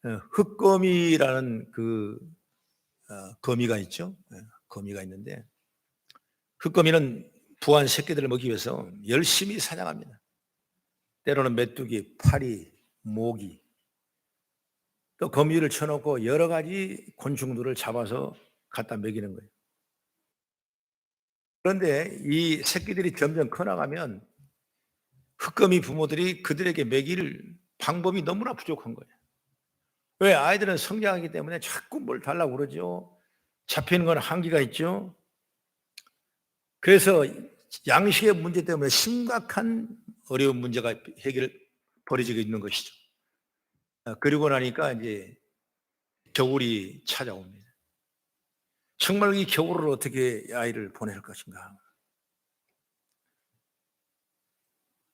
흑거미라는 거미가 있죠. 거미가 있는데 흑거미는 부한 새끼들을 먹기 위해서 열심히 사냥합니다. 때로는 메뚜기, 파리, 모기, 또 거미를 쳐놓고 여러 가지 곤충들을 잡아서 갖다 먹이는 거예요. 그런데 이 새끼들이 점점 커나가면 흑거미 부모들이 그들에게 먹일 방법이 너무나 부족한 거예요. 왜? 아이들은 성장하기 때문에 자꾸 뭘 달라고 그러죠. 잡히는 건 한계가 있죠. 그래서 양식의 문제 때문에 심각한 어려운 문제가 벌어지고 있는 것이죠. 그리고 나니까 이제 겨울이 찾아옵니다. 정말 이 겨울을 어떻게 아이를 보낼 것인가.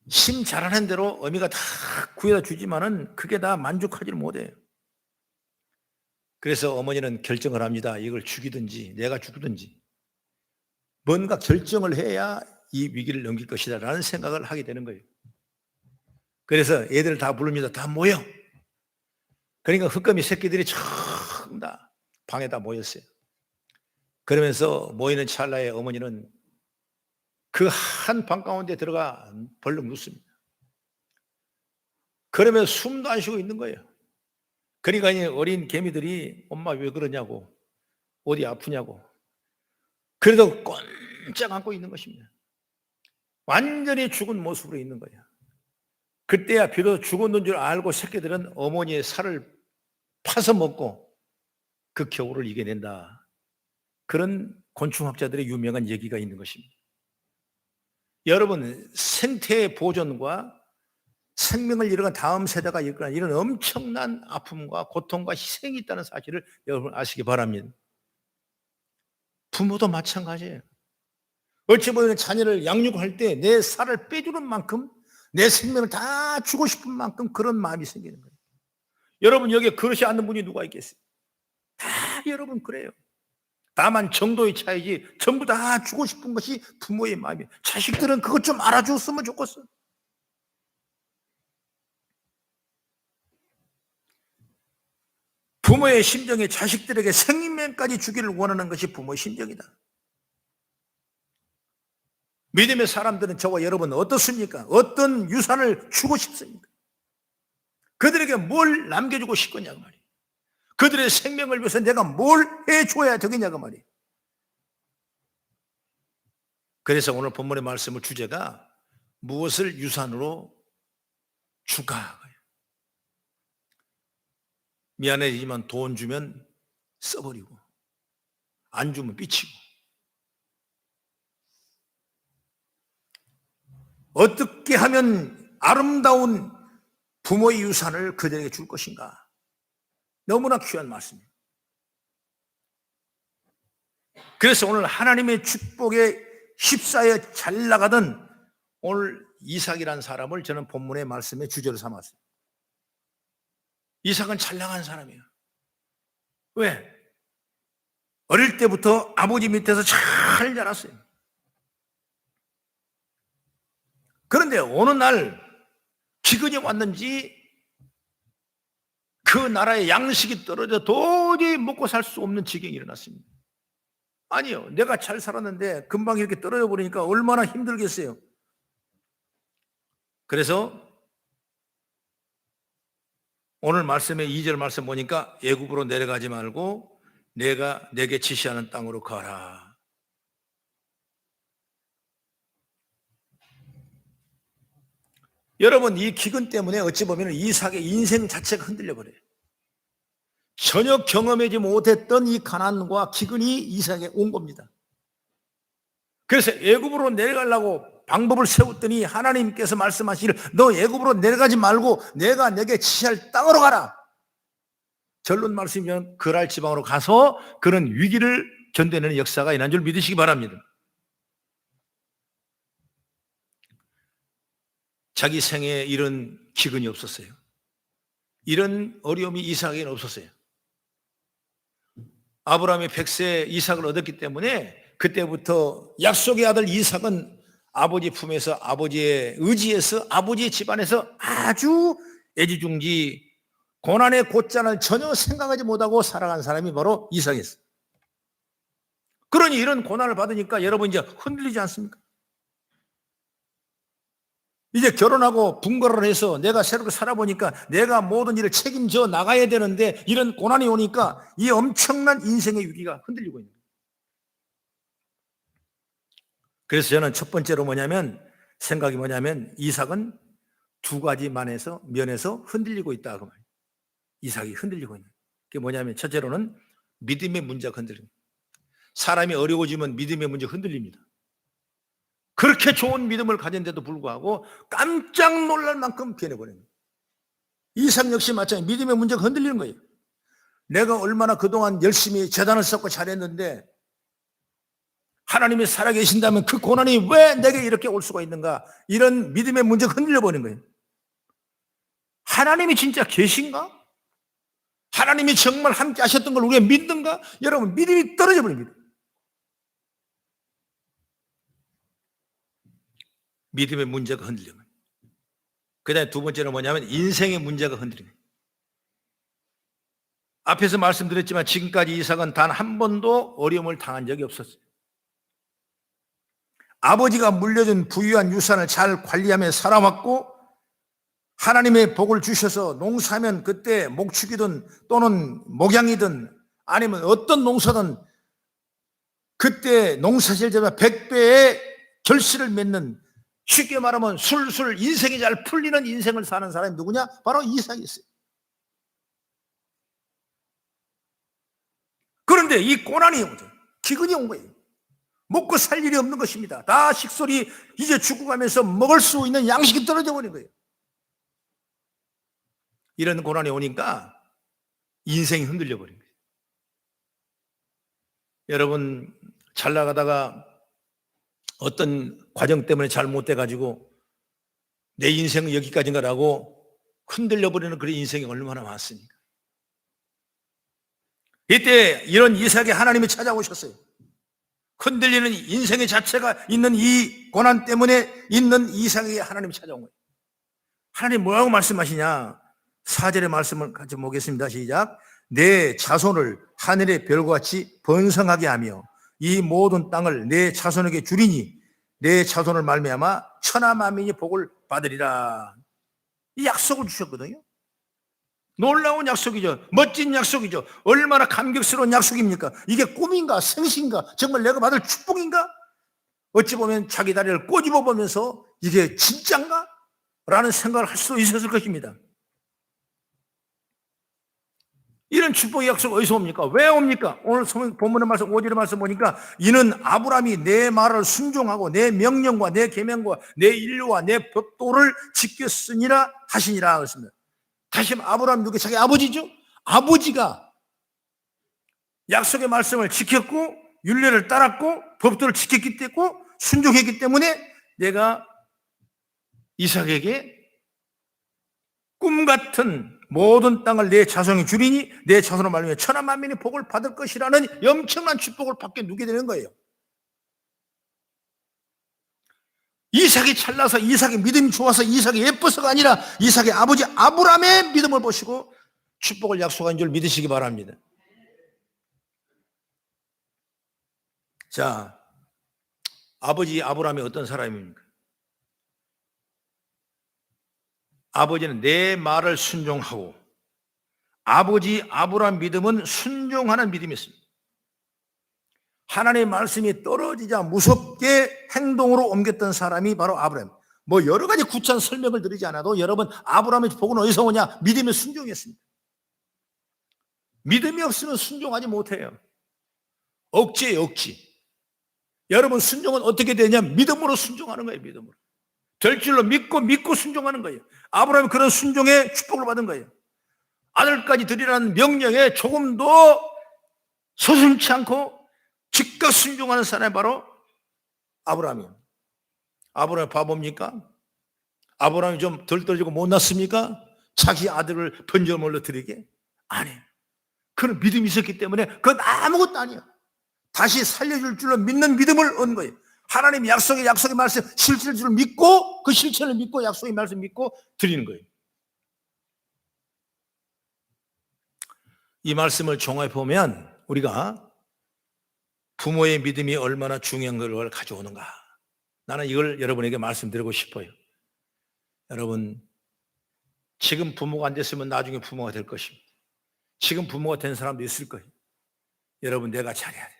심 잘하는 대로 어미가 다 구해다 주지만은 그게 다 만족하지를 못해요. 그래서 어머니는 결정을 합니다. 이걸 죽이든지 내가 죽든지 뭔가 결정을 해야 이 위기를 넘길 것이다 라는 생각을 하게 되는 거예요. 그래서 애들 다 부릅니다. 다 모여. 그러니까 흑거미 새끼들이 전부 다 방에다 모였어요. 그러면서 모이는 찰나에 어머니는 그 한 방 가운데 들어가 벌렁 눕습니다. 그러면 숨도 안 쉬고 있는 거예요. 그러니까 이 어린 개미들이 엄마 왜 그러냐고, 어디 아프냐고. 그래도 꼼짝 않고 있는 것입니다. 완전히 죽은 모습으로 있는 거예요. 그때야 비로소 죽었는 줄 알고 새끼들은 어머니의 살을 파서 먹고 그 겨울을 이겨낸다. 그런 곤충학자들의 유명한 얘기가 있는 것입니다. 여러분, 생태 보존과 생명을 잃어간 다음 세대가 일어난 이런 엄청난 아픔과 고통과 희생이 있다는 사실을 여러분 아시기 바랍니다. 부모도 마찬가지예요. 어찌 보면 자녀를 양육할 때 내 살을 빼주는 만큼 내 생명을 다 주고 싶은 만큼 그런 마음이 생기는 거예요. 여러분 여기에 그러지 않는 분이 누가 있겠어요? 다 여러분 그래요. 다만 정도의 차이지 전부 다 주고 싶은 것이 부모의 마음이에요. 자식들은 그것 좀 알아줬으면 좋겠어. 부모의 심정에 자식들에게 생명까지 주기를 원하는 것이 부모의 심정이다. 믿음의 사람들은 저와 여러분 어떻습니까? 어떤 유산을 주고 싶습니까? 그들에게 뭘 남겨주고 싶겠냐고 말이에요. 그들의 생명을 위해서 내가 뭘 해줘야 되겠냐고 말이에요. 그래서 오늘 본문의 말씀의 주제가 무엇을 유산으로 주가. 미안해지만 돈 주면 써버리고 안 주면 삐치고 어떻게 하면 아름다운 부모의 유산을 그들에게 줄 것인가. 너무나 귀한 말씀이에요. 그래서 오늘 하나님의 축복에 휩싸여 잘 나가던 오늘 이삭이라는 사람을 저는 본문의 말씀의 주제로 삼았어요. 이삭은 잘 나간 사람이에요. 왜? 어릴 때부터 아버지 밑에서 잘 자랐어요. 그런데 어느 날 기근이 왔는지 그 나라의 양식이 떨어져 도저히 먹고 살 수 없는 지경이 일어났습니다. 아니요, 내가 잘 살았는데 금방 이렇게 떨어져 버리니까 얼마나 힘들겠어요. 그래서 오늘 말씀의 2절 말씀 보니까 애굽으로 내려가지 말고 내가 내게 지시하는 땅으로 가라. 여러분 이 기근 때문에 어찌 보면 이삭의 인생 자체가 흔들려 버려요. 전혀 경험하지 못했던 이 가난과 기근이 이삭에게 온 겁니다. 그래서 애굽으로 내려가려고 방법을 세웠더니 하나님께서 말씀하시기를 너 애굽으로 내려가지 말고 내가 내게 지시할 땅으로 가라. 결론 말씀이면 그랄 지방으로 가서 그런 위기를 견뎌내는 역사가 일어난 줄 믿으시기 바랍니다. 자기 생에 이런 기근이 없었어요. 이런 어려움이 이삭에게는 없었어요. 아브라함이 100세 이삭을 얻었기 때문에 그때부터 약속의 아들 이삭은 아버지 품에서 아버지의 의지에서 아버지의 집안에서 아주 애지중지 고난의 곧잔을 전혀 생각하지 못하고 살아간 사람이 바로 이삭이었어요. 그러니 이런 고난을 받으니까 여러분 이제 흔들리지 않습니까? 이제 결혼하고 분가를 해서 내가 새롭게 살아보니까 내가 모든 일을 책임져 나가야 되는데 이런 고난이 오니까 이 엄청난 인생의 위기가 흔들리고 있는 거예요. 그래서 저는 첫 번째로 생각이 뭐냐면 이삭은 두 가지 면에서 흔들리고 있다 그 말이에요. 이삭이 흔들리고 있는. 그게 뭐냐면 첫째로는 믿음의 문제가 흔들립니다. 사람이 어려워지면 믿음의 문제가 흔들립니다. 그렇게 좋은 믿음을 가진데도 불구하고 깜짝 놀랄 만큼 변해버립니다. 이삭 역시 마찬가지 믿음의 문제가 흔들리는 거예요. 내가 얼마나 그동안 열심히 재단을 쌓고 잘했는데 하나님이 살아계신다면 그 고난이 왜 내게 이렇게 올 수가 있는가? 이런 믿음의 문제가 흔들려 버리는 거예요. 하나님이 진짜 계신가? 하나님이 정말 함께 하셨던 걸 우리가 믿는가? 여러분 믿음이 떨어져 버립니다. 믿음의 문제가 흔들리는 거예요. 그 다음에 두 번째는 뭐냐면 인생의 문제가 흔들리는 거예요. 앞에서 말씀드렸지만 지금까지 이삭은 단 한 번도 어려움을 당한 적이 없었어요. 아버지가 물려준 부유한 유산을 잘 관리하며 살아왔고 하나님의 복을 주셔서 농사하면 그때 목축이든 또는 목양이든 아니면 어떤 농사든 그때 농사질 때마다 100배의 결실을 맺는 쉽게 말하면 술술 인생이 잘 풀리는 인생을 사는 사람이 누구냐? 바로 이삭이었어요. 그런데 이 고난이 오죠. 기근이 온 거예요. 먹고 살 일이 없는 것입니다. 다 식솔이 이제 죽어가면서 먹을 수 있는 양식이 떨어져 버린 거예요. 이런 고난이 오니까 인생이 흔들려 버린 거예요. 여러분 잘 나가다가 어떤 과정 때문에 잘못돼 가지고 내 인생은 여기까지인가라고 흔들려 버리는 그런 인생이 얼마나 많습니까? 이때 이런 이삭에 하나님이 찾아오셨어요. 흔들리는 인생의 자체가 있는 이 고난 때문에 있는 이삭에게 하나님이 찾아온 거예요. 하나님 뭐라고 말씀하시냐? 4절의 말씀을 같이 보겠습니다. 시작. 내 자손을 하늘의 별과 같이 번성하게 하며 이 모든 땅을 내 자손에게 주리니 내 자손을 말미암아 천하 만민이 복을 받으리라. 이 약속을 주셨거든요. 놀라운 약속이죠. 멋진 약속이죠. 얼마나 감격스러운 약속입니까? 이게 꿈인가 생신가 정말 내가 받을 축복인가? 어찌 보면 자기 다리를 꼬집어 보면서 이게 진짠가? 라는 생각을 할 수도 있었을 것입니다. 이런 축복의 약속 어디서 옵니까? 왜 옵니까? 오늘 본문의 말씀 5절의 말씀 보니까 이는 아브라함이 내 말을 순종하고 내 명령과 내 계명과 내 인류와 내 법도를 지켰으니라 하시니라 그랬습니다. 다시 한번 아브라함 누구 자기 아버지죠? 아버지가 약속의 말씀을 지켰고 율례를 따랐고 법도를 지켰기 때문에 순종했기 때문에 내가 이삭에게 꿈같은 모든 땅을 내 자손이 주리니 내 자손을 말미암아 천하 만민이 복을 받을 것이라는 엄청난 축복을 받게 누게 되는 거예요. 이삭이 찰나서 이삭의 믿음이 좋아서 이삭이 예뻐서가 아니라 이삭의 아버지 아브라함의 믿음을 보시고 축복을 약속한 줄 믿으시기 바랍니다. 자, 아버지 아브라함이 어떤 사람입니까? 아버지는 내 말을 순종하고 아버지 아브라함 믿음은 순종하는 믿음이었습니다. 하나님의 말씀이 떨어지자 무섭게 행동으로 옮겼던 사람이 바로 아브라함. 뭐 여러 가지 구체한 설명을 드리지 않아도 여러분 아브라함의 복은 어디서 오냐? 믿음의 순종이었습니다. 믿음이 없으면 순종하지 못해요. 억지예요, 억지. 여러분 순종은 어떻게 되냐? 믿음으로 순종하는 거예요. 믿음으로. 될 줄로 믿고 순종하는 거예요. 아브라함이 그런 순종의 축복을 받은 거예요. 아들까지 드리라는 명령에 조금도 서슴지 않고 즉각 순종하는 사람이 바로 아브라함이에요. 아브라함이 바보입니까? 아브라함이 좀 덜 떨어지고 못났습니까? 자기 아들을 번제물로 드리게? 아니에요. 그런 믿음이 있었기 때문에 그건 아무것도 아니에요. 다시 살려줄 줄로 믿는 믿음을 얻은 거예요. 하나님 약속의 말씀 실체를 줄 믿고 그 실체를 믿고 약속의 말씀 믿고 드리는 거예요. 이 말씀을 종합해 보면 우리가 부모의 믿음이 얼마나 중요한 걸 가져오는가. 나는 이걸 여러분에게 말씀드리고 싶어요. 여러분, 지금 부모가 안 됐으면 나중에 부모가 될 것입니다. 지금 부모가 된 사람도 있을 거예요. 여러분, 내가 잘해야 돼.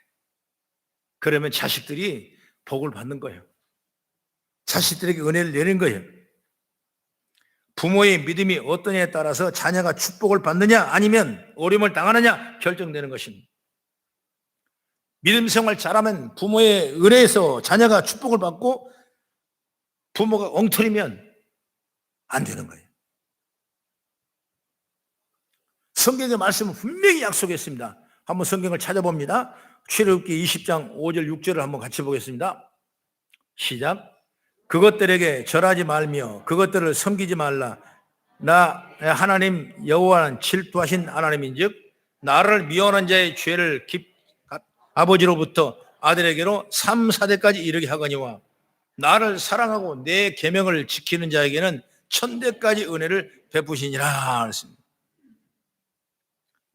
그러면 자식들이 복을 받는 거예요. 자식들에게 은혜를 내는 거예요. 부모의 믿음이 어떠냐에 따라서 자녀가 축복을 받느냐 아니면 어려움을 당하느냐 결정되는 것입니다. 믿음 생활 잘하면 부모의 은혜에서 자녀가 축복을 받고 부모가 엉터리면 안 되는 거예요. 성경의 말씀은 분명히 약속했습니다. 한번 성경을 찾아봅니다. 출애굽기 20장 5절 6절을 한번 같이 보겠습니다. 시작. 그것들에게 절하지 말며 그것들을 섬기지 말라. 나 하나님 여호와는 질투하신 하나님인즉 나를 미워하는 자의 죄를 아버지로부터 아들에게로 3, 4대까지 이르게 하거니와 나를 사랑하고 내 계명을 지키는 자에게는 1000대까지 은혜를 베푸시니라 했습니다.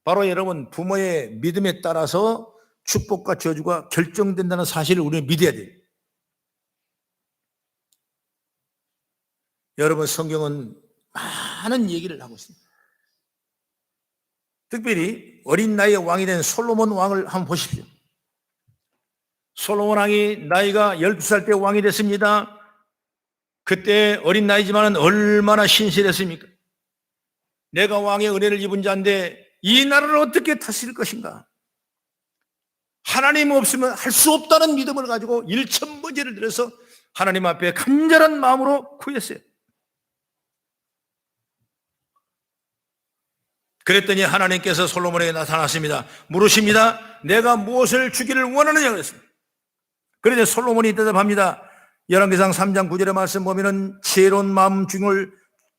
바로 여러분 부모의 믿음에 따라서 축복과 저주가 결정된다는 사실을 우리는 믿어야 돼요. 여러분 성경은 많은 얘기를 하고 있습니다. 특별히 어린 나이에 왕이 된 솔로몬 왕을 한번 보십시오. 솔로몬 왕이 나이가 12살 때 왕이 됐습니다. 그때 어린 나이지만 얼마나 신실했습니까? 내가 왕의 은혜를 입은 자인데 이 나라를 어떻게 다스릴 것인가? 하나님 없으면 할 수 없다는 믿음을 가지고 일천번제를 드려서 하나님 앞에 간절한 마음으로 구했어요. 그랬더니 하나님께서 솔로몬에게 나타났습니다. 물으십니다. 내가 무엇을 주기를 원하느냐 그랬습니다. 그런데 솔로몬이 대답합니다. 열왕기상 3장 9절의 말씀 보면은 지혜로운 마음 중을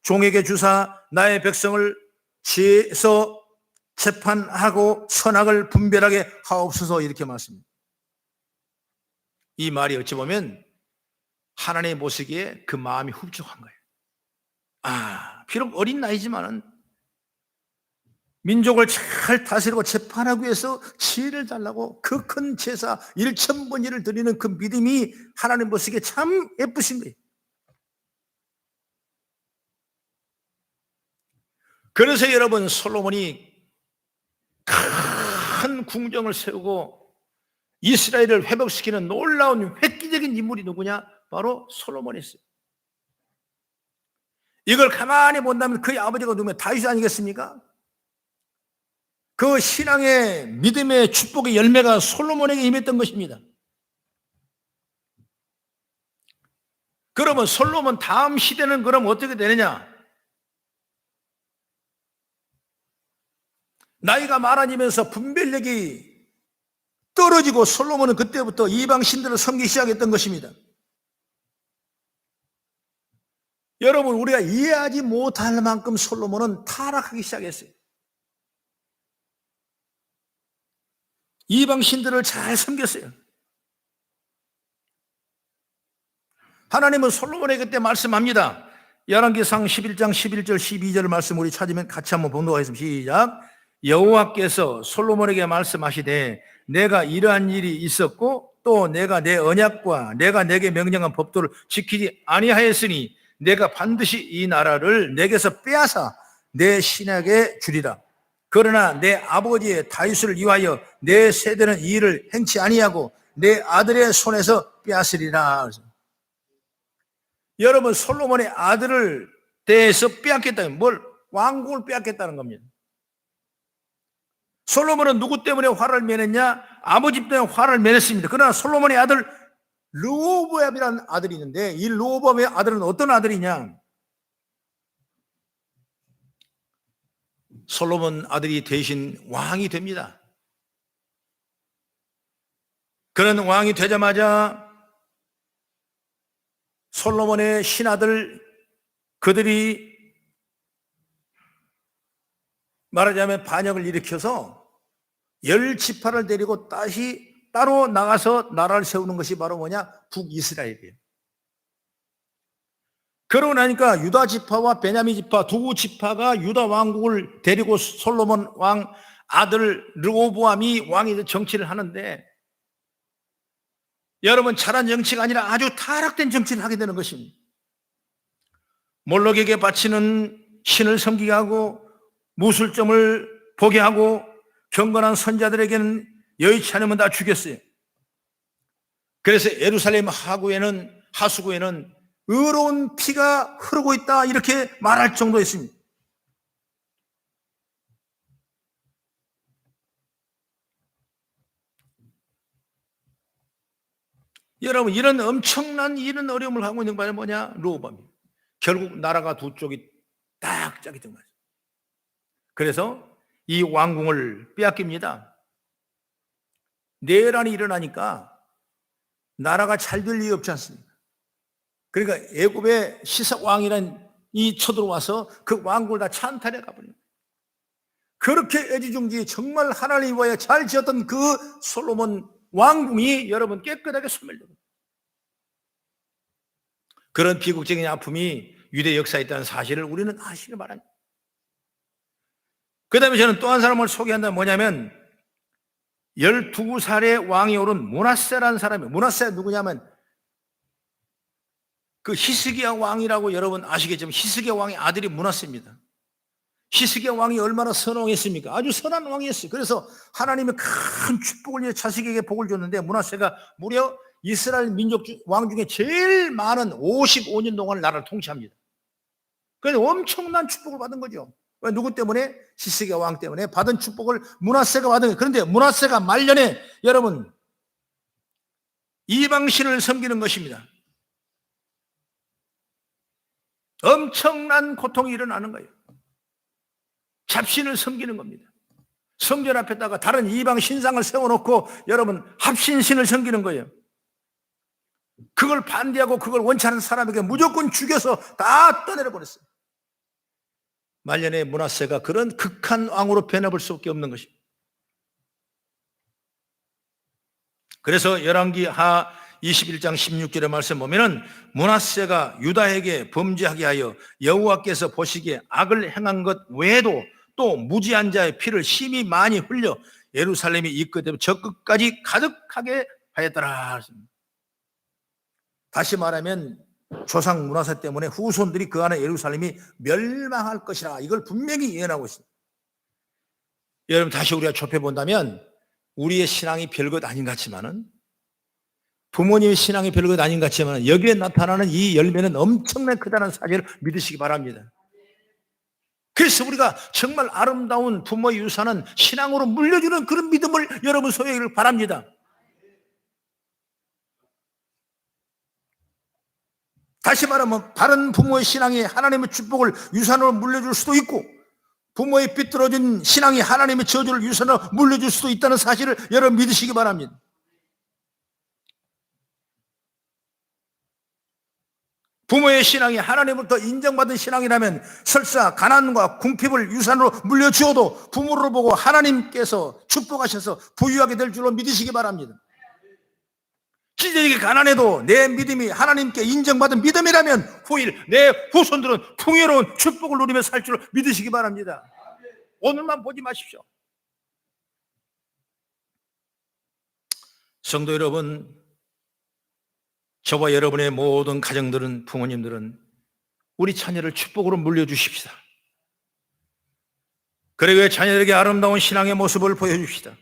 종에게 주사 나의 백성을 지혜에서 재판하고 선악을 분별하게 하옵소서 이렇게 말씀합니다. 이 말이 어찌 보면 하나님의 보시기에 그 마음이 흡족한 거예요. 비록 어린 나이지만은 민족을 잘 다스리고 재판하기 위해서 지혜를 달라고 그 큰 제사 1000번제를 드리는 그 믿음이 하나님 보시기에 참 예쁘신 거예요. 그래서 여러분 솔로몬이 큰 궁정을 세우고 이스라엘을 회복시키는 놀라운 획기적인 인물이 누구냐? 바로 솔로몬이었어요. 이걸 가만히 본다면 그의 아버지가 누구면 다윗 아니겠습니까? 그 신앙의 믿음의 축복의 열매가 솔로몬에게 임했던 것입니다. 그러면 솔로몬 다음 시대는 그럼 어떻게 되느냐? 나이가 많아지면서 분별력이 떨어지고 솔로몬은 그때부터 이방 신들을 섬기기 시작했던 것입니다. 여러분 우리가 이해하지 못할 만큼 솔로몬은 타락하기 시작했어요. 이방 신들을 잘 섬겼어요. 하나님은 솔로몬에게 그때 말씀합니다. 열왕기상 11장 11절 12절 말씀 우리 찾으면 같이 한번 보도록 하겠습니다. 시작. 여호와께서 솔로몬에게 말씀하시되 내가 이러한 일이 있었고 또 내가 내 언약과 내가 내게 명령한 법도를 지키지 아니하였으니 내가 반드시 이 나라를 내게서 빼앗아 내 신에게 주리라. 그러나 내 아버지의 다윗을 위하여 내 세대는 이 일을 행치 아니하고 내 아들의 손에서 빼앗으리라. 여러분 솔로몬의 아들을 대해서 빼앗겠다는 뭘? 왕국을 빼앗겠다는 겁니다. 솔로몬은 누구 때문에 화를 매냈냐? 아버지 때문에 화를 매냈습니다. 그러나 솔로몬의 아들 르호보암이라는 아들이 있는데 이 르호보암의 아들은 어떤 아들이냐? 솔로몬 아들이 대신 왕이 됩니다. 그런 왕이 되자마자 솔로몬의 신하들 그들이 말하자면 반역을 일으켜서 10지파를 데리고 다시 따로 나가서 나라를 세우는 것이 바로 뭐냐? 북이스라엘이에요. 그러고 나니까 유다 지파와 베냐민 지파 두 지파가 유다 왕국을 데리고 솔로몬 왕 아들 르호보암이 왕이 정치를 하는데, 여러분 잘한 정치가 아니라 아주 타락된 정치를 하게 되는 것입니다. 몰록에게 바치는 신을 섬기게 하고 무술점을 보게 하고 경건한 선자들에게는 여의치 않으면 다 죽였어요. 그래서 예루살렘 하수구에는 의로운 피가 흐르고 있다 이렇게 말할 정도였습니다. 여러분 이런 엄청난 이런 어려움을 하고 있는 바는 뭐냐? 르호보암입니다. 결국 나라가 두 쪽이 딱 짜게 된 거예요. 그래서 이 왕궁을 빼앗깁니다. 내란이 일어나니까 나라가 잘 될 일이 없지 않습니까? 그러니까 애굽의 시삭 왕이란 이 쳐들어와서 그 왕국을 다 찬탈해 가버립니다. 그렇게 애지중지 정말 하나님 위하여 잘 지었던 그 솔로몬 왕궁이 여러분 깨끗하게 소멸됩니다. 그런 비극적인 아픔이 유대 역사에 있다는 사실을 우리는 아시기 바랍니다. 그 다음에 저는 또 한 사람을 소개한다면 뭐냐면 12살의 왕이 오른 므낫세라는 사람이에요. 므낫세가 누구냐면 그 히스기야 왕이라고 여러분 아시겠지만 히스기야 왕의 아들이 므낫세입니다. 히스기야 왕이 얼마나 선왕했습니까? 아주 선한 왕이었어요. 그래서 하나님이 큰 축복을 위해 자식에게 복을 줬는데 므낫세가 무려 이스라엘 민족 왕 중에 제일 많은 55년 동안 나라를 통치합니다. 그래서 엄청난 축복을 받은 거죠. 왜? 누구 때문에? 히스기야 왕 때문에 받은 축복을 므낫세가 받은 거예요. 그런데 므낫세가 말년에 여러분 이방신을 섬기는 것입니다. 엄청난 고통이 일어나는 거예요. 잡신을 섬기는 겁니다. 성전 앞에다가 다른 이방 신상을 세워놓고 여러분 합신신을 섬기는 거예요. 그걸 반대하고 그걸 원치 않은 사람에게 무조건 죽여서 다 떠내려 버렸어요. 말년에 므낫세가 그런 극한 왕으로 변해볼 수밖에 없는 것입니다. 그래서 열왕기하 21장 16절의 말씀 보면은 므낫세가 유다에게 범죄하게 하여 여호와께서 보시기에 악을 행한 것 외에도 또 무지한 자의 피를 심히 많이 흘려 예루살렘이 이 끝에 저 끝까지 가득하게 하였더라. 다시 말하면 조상 므낫세 때문에 후손들이 그 안에 예루살렘이 멸망할 것이라 이걸 분명히 예언하고 있습니다. 여러분 다시 우리가 좁혀본다면 우리의 신앙이 별것 아닌 것 같지만은 부모님의 신앙이 별것 아닌 것 같지만 여기에 나타나는 이 열매는 엄청나게 크다는 사실을 믿으시기 바랍니다. 그래서 우리가 정말 아름다운 부모의 유산은 신앙으로 물려주는 그런 믿음을 여러분 소유하기를 바랍니다. 다시 말하면 바른 부모의 신앙이 하나님의 축복을 유산으로 물려줄 수도 있고 부모의 삐뚤어진 신앙이 하나님의 저주를 유산으로 물려줄 수도 있다는 사실을 여러분 믿으시기 바랍니다. 부모의 신앙이 하나님으로부터 인정받은 신앙이라면 설사 가난과 궁핍을 유산으로 물려주어도 부모를 보고 하나님께서 축복하셔서 부유하게 될 줄로 믿으시기 바랍니다. 시대적인 가난해도 내 믿음이 하나님께 인정받은 믿음이라면 후일 내 후손들은 풍요로운 축복을 누리며 살 줄로 믿으시기 바랍니다. 오늘만 보지 마십시오. 성도 여러분, 저와 여러분의 모든 가정들은 부모님들은 우리 자녀를 축복으로 물려주십시다. 그리고 자녀들에게 아름다운 신앙의 모습을 보여줍시다.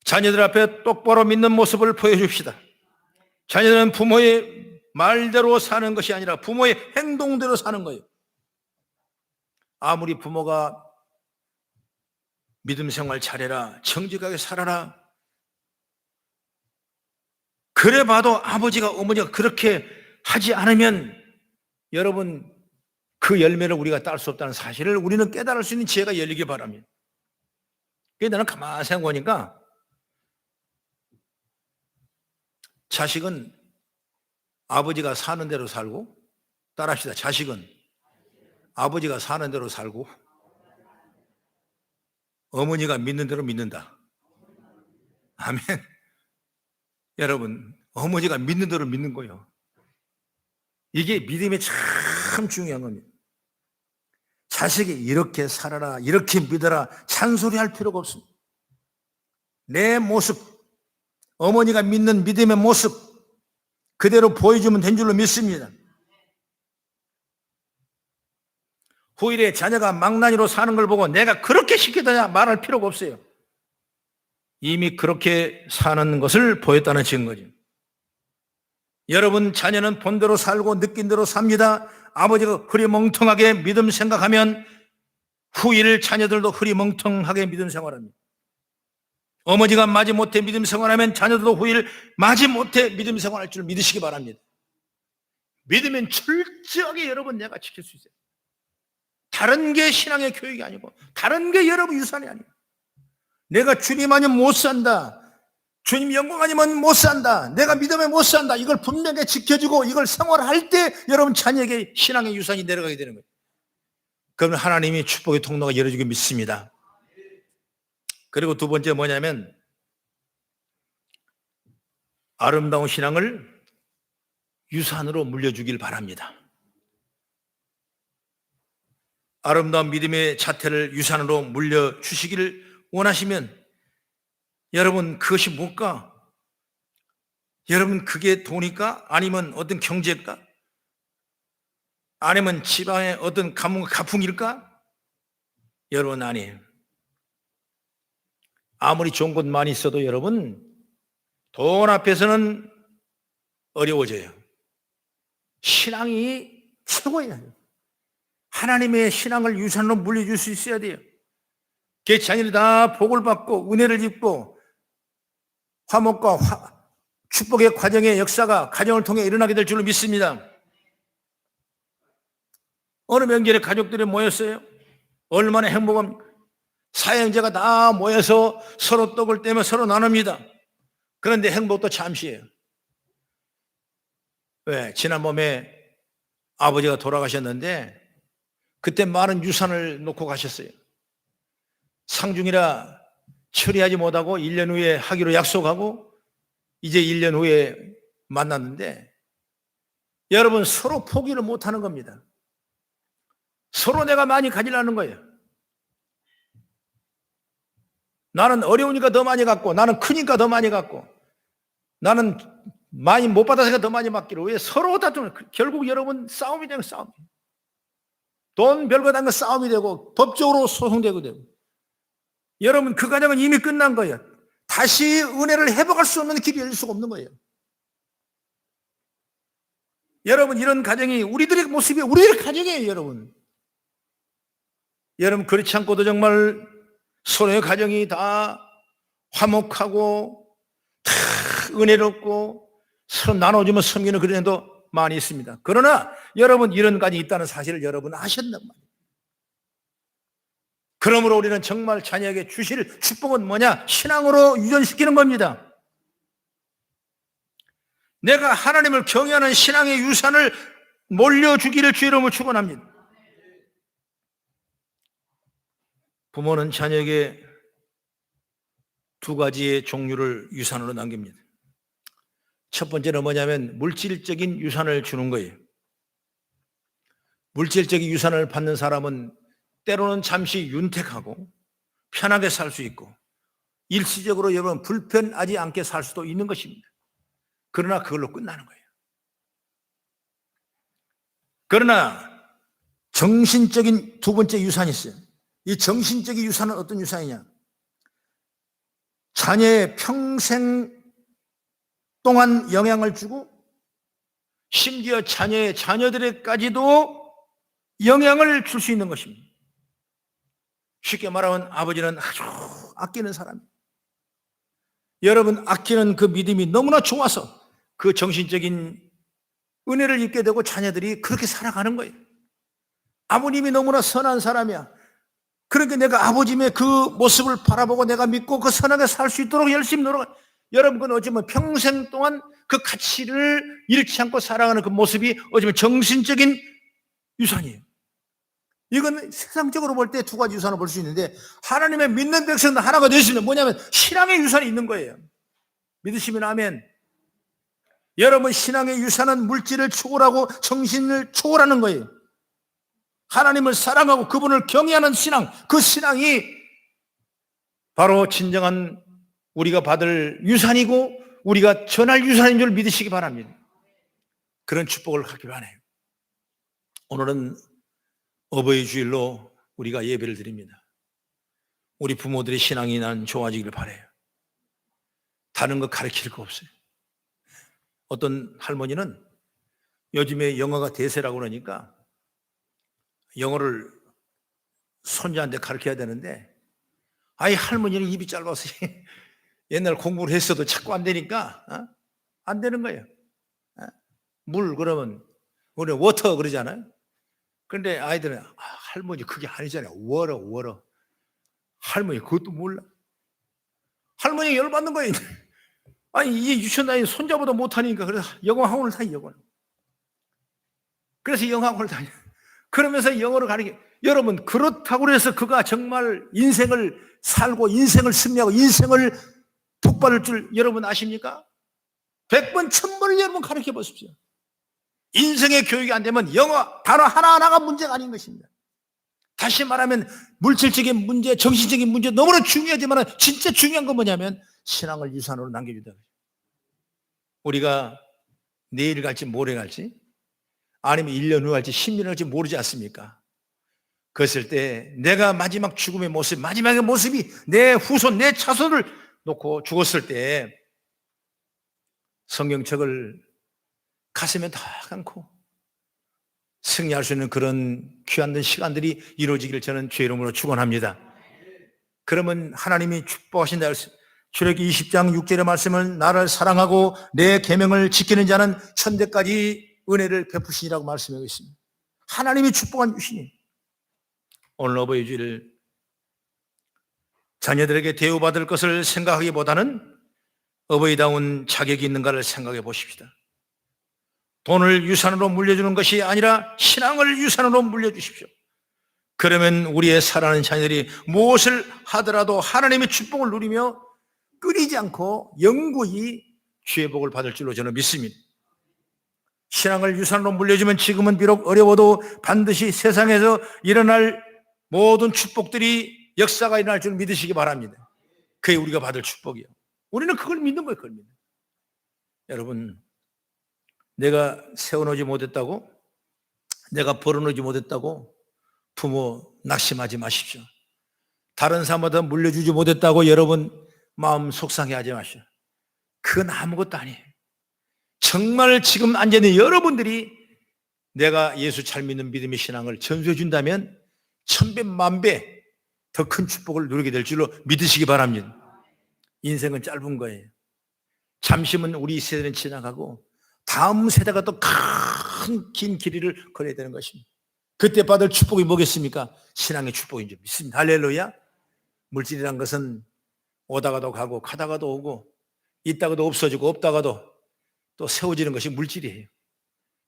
자녀들 앞에 똑바로 믿는 모습을 보여줍시다. 자녀들은 부모의 말대로 사는 것이 아니라 부모의 행동대로 사는 거예요. 아무리 부모가 믿음 생활 잘해라, 정직하게 살아라, 그래 봐도 아버지가 어머니가 그렇게 하지 않으면 여러분 그 열매를 우리가 딸 수 없다는 사실을 우리는 깨달을 수 있는 지혜가 열리기 바랍니다. 그래서 나는 가만히 생각해보니까 자식은 아버지가 사는 대로 살고, 따라합시다. 자식은 아버지가 사는 대로 살고 어머니가 믿는 대로 믿는다. 아멘. 여러분, 어머니가 믿는 대로 믿는 거예요. 이게 믿음이 참 중요한 겁니다. 자식이 이렇게 살아라, 이렇게 믿어라 잔소리할 필요가 없습니다. 내 모습, 어머니가 믿는 믿음의 모습 그대로 보여주면 된 줄로 믿습니다. 후일에 자녀가 망나니로 사는 걸 보고 내가 그렇게 시키더냐 말할 필요가 없어요. 이미 그렇게 사는 것을 보였다는 증거죠. 여러분 자녀는 본대로 살고 느낀 대로 삽니다. 아버지가 흐리멍텅하게 믿음 생각하면 후일 자녀들도 흐리멍텅하게 믿음 생활합니다. 어머니가 마지못해 믿음 생활하면 자녀들도 후일 마지못해 믿음 생활할 줄 믿으시기 바랍니다. 믿으면 철저하게 여러분 내가 지킬 수 있어요. 다른 게 신앙의 교육이 아니고 다른 게 여러분 유산이 아니에요. 내가 주님 아니면 못 산다, 주님 영광 아니면 못 산다, 내가 믿음에 못 산다, 이걸 분명히 지켜주고 이걸 생활할 때 여러분 자녀에게 신앙의 유산이 내려가게 되는 거예요. 그러면 하나님이 축복의 통로가 열어주길 믿습니다. 그리고 두 번째 뭐냐면 아름다운 신앙을 유산으로 물려주길 바랍니다. 아름다운 믿음의 자태를 유산으로 물려주시기를 원하시면 여러분 그것이 뭘까? 여러분 그게 돈일까? 아니면 어떤 경제일까? 아니면 집안의 어떤 가풍일까? 여러분 아니에요. 아무리 좋은 곳 많이 있어도 여러분 돈 앞에서는 어려워져요. 신앙이 최고예요. 하나님의 신앙을 유산으로 물려줄 수 있어야 돼요. 그 자녀들이 다 복을 받고 은혜를 입고 화목과 축복의 과정의 역사가 가정을 통해 일어나게 될 줄로 믿습니다. 어느 명절에 가족들이 모였어요. 얼마나 행복합니까? 사형제가 다 모여서 서로 떡을 떼며 서로 나눕니다. 그런데 행복도 잠시예요. 왜? 지난 봄에 아버지가 돌아가셨는데 그때 많은 유산을 놓고 가셨어요. 상중이라 처리하지 못하고 1년 후에 하기로 약속하고 이제 1년 후에 만났는데 여러분 서로 포기를 못하는 겁니다. 서로 내가 많이 가지려는 거예요. 나는 어려우니까 더 많이 갖고, 나는 크니까 더 많이 갖고, 나는 많이 못 받아서 더 많이 받기로. 왜 서로 다투는, 결국 여러분 싸움이 되는 싸움. 돈 별거 단 거 싸움이 되고 법적으로 소송되고 되고. 여러분 그 과정은 이미 끝난 거예요. 다시 은혜를 회복할 수 없는 길이 열릴 수가 없는 거예요. 여러분 이런 가정이 우리들의 모습이 우리들의 가정이에요. 여러분 그렇지 않고도 정말 서로의 가정이 다 화목하고 다 은혜롭고 서로 나눠주면 섬기는 그런 애도 많이 있습니다. 그러나 여러분 이런 가정이 있다는 사실을 여러분 아셨단 말이에요. 그러므로 우리는 정말 자녀에게 주실 축복은 뭐냐? 신앙으로 유전시키는 겁니다. 내가 하나님을 경외하는 신앙의 유산을 몰려주기를 주 이름으로 축원합니다. 부모는 자녀에게 두 가지의 종류를 유산으로 남깁니다. 첫 번째는 뭐냐면 물질적인 유산을 주는 거예요. 물질적인 유산을 받는 사람은 때로는 잠시 윤택하고 편하게 살 수 있고 일시적으로 여러분 불편하지 않게 살 수도 있는 것입니다. 그러나 그걸로 끝나는 거예요. 그러나 정신적인 두 번째 유산이 있어요. 이 정신적인 유산은 어떤 유산이냐? 자녀의 평생 동안 영향을 주고 심지어 자녀들에게까지도 영향을 줄 수 있는 것입니다. 쉽게 말하면 아버지는 아주 아끼는 사람이에요. 여러분 아끼는 그 믿음이 너무나 좋아서 그 정신적인 은혜를 입게 되고 자녀들이 그렇게 살아가는 거예요. 아버님이 너무나 선한 사람이야. 그러니까 내가 아버님의 그 모습을 바라보고 내가 믿고 그 선하게 살 수 있도록 열심히 노력해. 여러분 그건 어쩌면 평생 동안 그 가치를 잃지 않고 살아가는 그 모습이 어쩌면 정신적인 유산이에요. 이건 세상적으로 볼 때 두 가지 유산을 볼 수 있는데 하나님의 믿는 백성은 하나가 되시면 뭐냐면 신앙의 유산이 있는 거예요. 믿으시면 아멘. 여러분 신앙의 유산은 물질을 초월하고 정신을 초월하는 거예요. 하나님을 사랑하고 그분을 경외하는 신앙, 그 신앙이 바로 진정한 우리가 받을 유산이고 우리가 전할 유산인 줄 믿으시기 바랍니다. 그런 축복을 갖기 바라요. 오늘은 어버이 주일로 우리가 예배를 드립니다. 우리 부모들의 신앙이 난 좋아지길 바라요. 다른 거 가르칠 거 없어요. 어떤 할머니는 요즘에 영어가 대세라고 그러니까 영어를 손자한테 가르쳐야 되는데 아이 할머니는 입이 짧아서 옛날 공부를 했어도 자꾸 안 되니까 안 되는 거예요. 물 그러면 우리 워터 그러잖아요. 그런데 아이들은 할머니 그게 아니잖아요. 워러 할머니 그것도 몰라. 할머니 열받는 거예요. 아니 이게 유치원 다니는 손자보다 못하니까 그래서 영어 학원을 다니 영어. 그래서 영어 학원을 다녀. 그러면서 영어를 가르쳐. 여러분 그렇다고 해서 그가 정말 인생을 살고 인생을 승리하고 인생을 복받을 줄 여러분 아십니까? 100번 1000번을 여러분 가르쳐 보십시오. 인생의 교육이 안 되면 영어 단어 하나하나가 문제가 아닌 것입니다. 다시 말하면 물질적인 문제, 정신적인 문제 너무나 중요하지만 진짜 중요한 건 뭐냐면 신앙을 유산으로 남겨주다. 우리가 내일 갈지 모레 갈지 아니면 1년 후 갈지 10년 갈지 모르지 않습니까? 그랬을 때 내가 마지막 죽음의 모습, 마지막의 모습이 내 후손, 내 차손을 놓고 죽었을 때 성경책을 가슴에 다 안고 승리할 수 있는 그런 귀한 시간들이 이루어지기를 저는 주의 이름으로 축원합니다. 그러면 하나님이 축복하신다. 출애굽기 20장 6절의 말씀은 나를 사랑하고 내 계명을 지키는 자는 천대까지 은혜를 베푸시니라고 말씀하고 있습니다. 하나님이 축복한 주시니 오늘 어버이 주일 자녀들에게 대우받을 것을 생각하기보다는 어버이다운 자격이 있는가를 생각해 보십시다. 돈을 유산으로 물려주는 것이 아니라 신앙을 유산으로 물려주십시오. 그러면 우리의 사랑하는 자녀들이 무엇을 하더라도 하나님의 축복을 누리며 끊이지 않고 영구히 주의 복을 받을 줄로 저는 믿습니다. 신앙을 유산으로 물려주면 지금은 비록 어려워도 반드시 세상에서 일어날 모든 축복들이 역사가 일어날 줄 믿으시기 바랍니다. 그게 우리가 받을 축복이에요. 우리는 그걸 믿는 거예요. 그걸 믿는. 여러분 내가 세워놓지 못했다고 내가 벌어놓지 못했다고 부모 낙심하지 마십시오. 다른 사람보다 물려주지 못했다고 여러분 마음 속상해하지 마십시오. 그건 아무것도 아니에요. 정말 지금 앉아있는 여러분들이 내가 예수 잘 믿는 믿음의 신앙을 전수해 준다면 1000배 만배 더 큰 축복을 누리게 될 줄로 믿으시기 바랍니다. 인생은 짧은 거예요. 잠시만 우리 세대는 지나가고 다음 세대가 또 큰 긴 길이를 걸어야 되는 것입니다. 그때 받을 축복이 뭐겠습니까? 신앙의 축복인 줄 믿습니다. 할렐루야. 물질이란 것은 오다가도 가고 가다가도 오고 있다가도 없어지고 없다가도 또 세워지는 것이 물질이에요.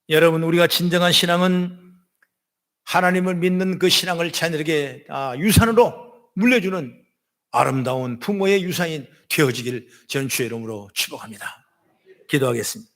여러분 우리가 진정한 신앙은 하나님을 믿는 그 신앙을 자녀에게 유산으로 물려주는 아름다운 부모의 유산이 되어지길 저는 주의 이름으로 축복합니다. 기도하겠습니다.